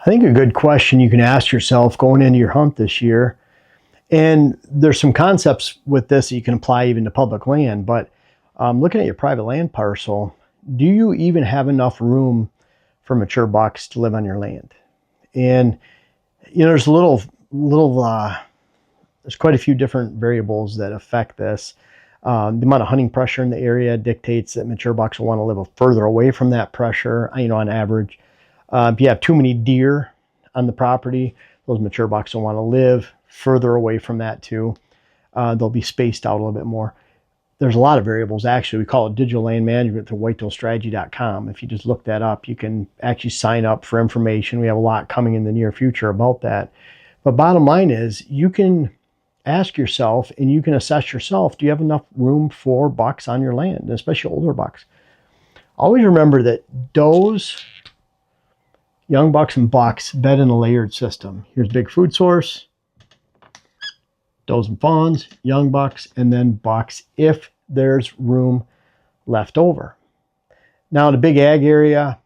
I think a good question you can ask yourself going into your hunt this year, and there's some concepts with this that you can apply even to public land, but looking at your private land parcel, do you even have enough room for mature bucks to live on your land? And there's there's quite a few different variables that affect this. The amount of hunting pressure in the area dictates that mature bucks will want to live further away from that pressure, on average. If you have too many deer on the property, those mature bucks will want to live further away from that too. They'll be spaced out a little bit more. There's a lot of variables, actually. We call it digital land management through whitetailstrategy.com. If you just look that up, you can actually sign up for information. We have a lot coming in the near future about that. But bottom line is, you can ask yourself and you can assess yourself, do you have enough room for bucks on your land, and especially older bucks? Always remember that does, young bucks, and bucks bed in a layered system. Here's big food source, does and fawns, young bucks, and then bucks if there's room left over. Now in a big ag area,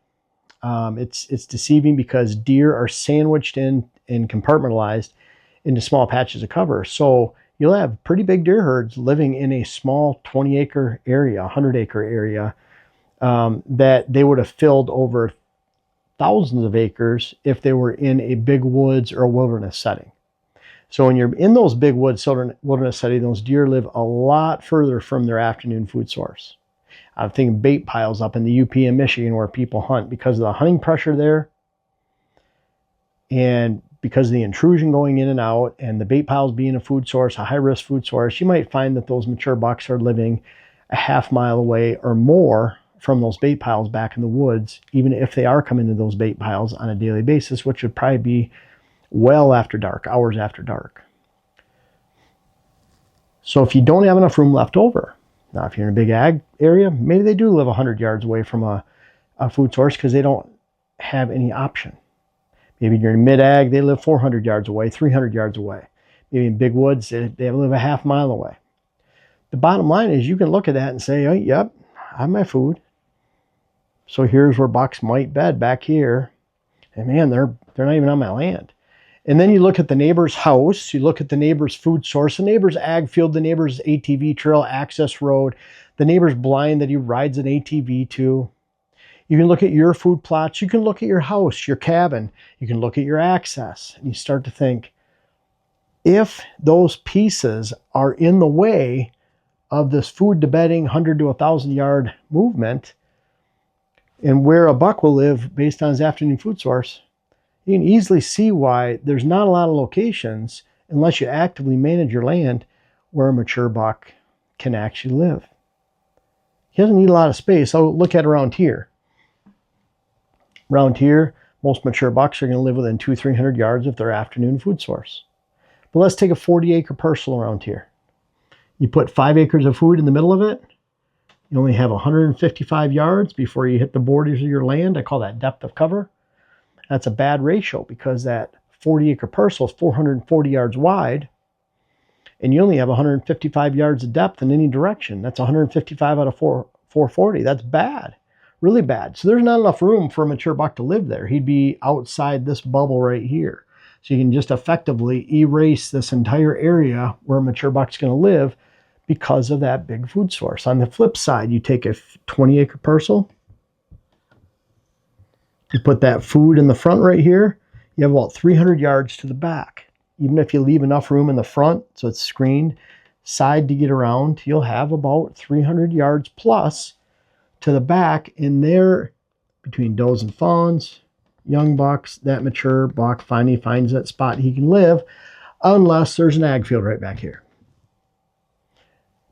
it's deceiving because deer are sandwiched in and compartmentalized into small patches of cover. So you'll have pretty big deer herds living in a small 20-acre area, 100-acre area, that they would have filled over thousands of acres if they were in a big woods or a wilderness setting. So when you're in those big wilderness setting, those deer live a lot further from their afternoon food source. I'm thinking bait piles up in the UP in Michigan where people hunt, because of the hunting pressure there and because of the intrusion going in and out, and the bait piles being a food source, a high-risk food source, you might find that those mature bucks are living a half mile away or more from those bait piles back in the woods, even if they are coming to those bait piles on a daily basis, which would probably be well after dark, hours after dark. So if you don't have enough room left over, now if you're in a big ag area, maybe they do live 100 yards away from a food source because they don't have any option. Maybe you're in mid-ag, they live 400 yards away, 300 yards away. Maybe in big woods, they live a half mile away. The bottom line is you can look at that and say, oh, yep, I have my food. So here's where bucks might bed back here. And man, they're not even on my land. And then you look at the neighbor's house, you look at the neighbor's food source, the neighbor's ag field, the neighbor's ATV trail, access road, the neighbor's blind that he rides an ATV to. You can look at your food plots, you can look at your house, your cabin, you can look at your access, and you start to think, if those pieces are in the way of this food to bedding 100 to 1,000 yard movement, and where a buck will live based on his afternoon food source, you can easily see why there's not a lot of locations, unless you actively manage your land, where a mature buck can actually live. He doesn't need a lot of space. So look at around here. Around here, most mature bucks are going to live within 200-300 yards of their afternoon food source. But let's take a 40-acre parcel around here. You put 5 acres of food in the middle of it. You only have 155 yards before you hit the borders of your land. I call that depth of cover. That's a bad ratio because that 40-acre parcel is 440 yards wide, and you only have 155 yards of depth in any direction. That's 155 out of 440. That's bad, really bad. So there's not enough room for a mature buck to live there. He'd be outside this bubble right here. So you can just effectively erase this entire area where a mature buck's going to live because of that big food source. On the flip side, you take a 20-acre parcel, you put that food in the front right here, you have about 300 yards to the back. Even if you leave enough room in the front, so it's screened, side to get around, you'll have about 300 yards plus to the back in there between does and fawns, young bucks. That mature buck finally finds that spot he can live, unless there's an ag field right back here.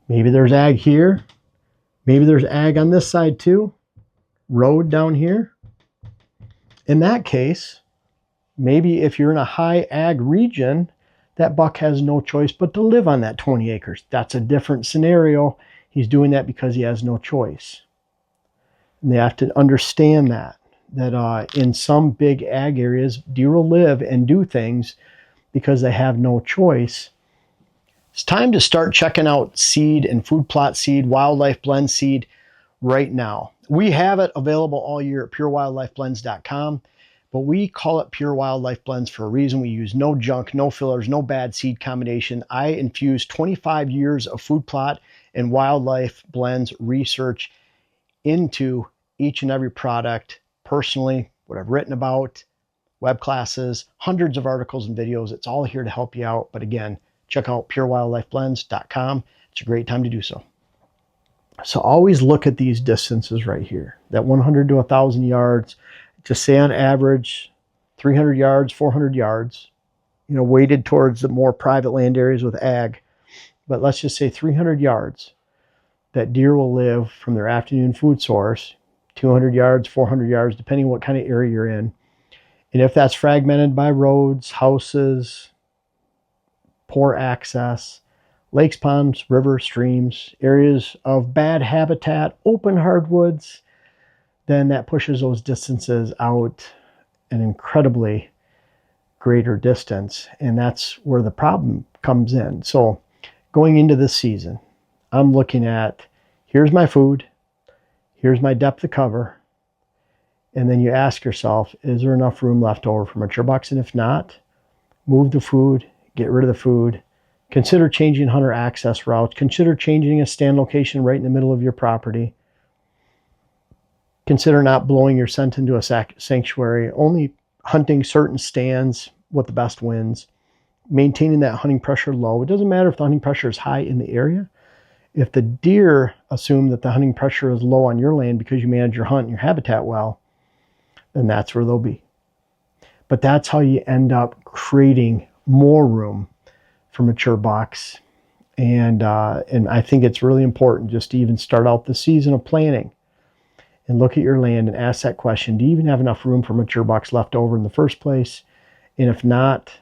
Maybe there's ag here. Maybe there's ag on this side too. Road down here. In that case, maybe if you're in a high ag region, that buck has no choice but to live on that 20 acres. That's a different scenario. He's doing that because he has no choice. And they have to understand that in some big ag areas, deer will live and do things because they have no choice. It's time to start checking out seed and food plot seed, wildlife blend seed right now. We have it available all year at purewildlifeblends.com. But we call it Pure Wildlife Blends for a reason. We use no junk, no fillers, no bad seed combination. I infuse 25 years of food plot and wildlife blends research into each and every product personally, what I've written about, web classes, hundreds of articles and videos. It's all here to help you out. But again, check out purewildlifeblends.com. It's a great time to do so. So always look at these distances right here, that 100 to 1,000 yards. Just say on average 300 yards, 400 yards, weighted towards the more private land areas with ag. But let's just say 300 yards that deer will live from their afternoon food source, 200 yards, 400 yards, depending what kind of area you're in. And if that's fragmented by roads, houses, poor access, lakes, ponds, rivers, streams, areas of bad habitat, open hardwoods, then that pushes those distances out an incredibly greater distance. And that's where the problem comes in. So going into this season, I'm looking at, here's my food, here's my depth of cover, and then you ask yourself, is there enough room left over for mature bucks? And if not, move the food, get rid of the food, consider changing hunter access routes, consider changing a stand location right in the middle of your property. Consider not blowing your scent into a sanctuary, only hunting certain stands with the best winds, maintaining that hunting pressure low. It doesn't matter if the hunting pressure is high in the area. If the deer assume that the hunting pressure is low on your land because you manage your hunt and your habitat well, then that's where they'll be. But that's how you end up creating more room for mature bucks. And I think it's really important just to even start out the season of planning and look at your land and ask that question, do you even have enough room for mature bucks left over in the first place? And if not,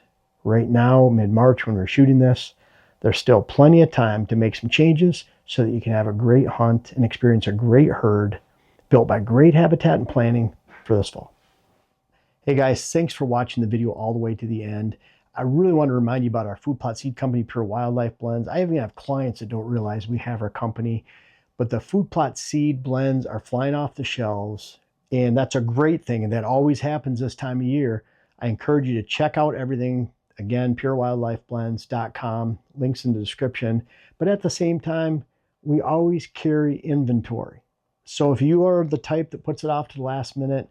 right now, mid-March when we're shooting this, there's still plenty of time to make some changes so that you can have a great hunt and experience a great herd built by great habitat and planning for this fall. Hey guys, thanks for watching the video all the way to the end. I really want to remind you about our food plot seed company, Pure Wildlife Blends. I even have clients that don't realize we have our company, but the food plot seed blends are flying off the shelves, and that's a great thing, and that always happens this time of year. I encourage you to check out everything. Again, purewildlifeblends.com, links in the description. But at the same time, we always carry inventory. So if you are the type that puts it off to the last minute,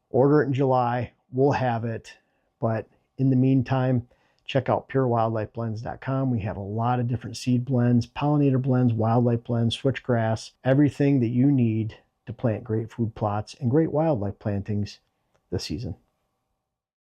order it in July, we'll have it. But in the meantime, check out purewildlifeblends.com. We have a lot of different seed blends, pollinator blends, wildlife blends, switchgrass, everything that you need to plant great food plots and great wildlife plantings this season.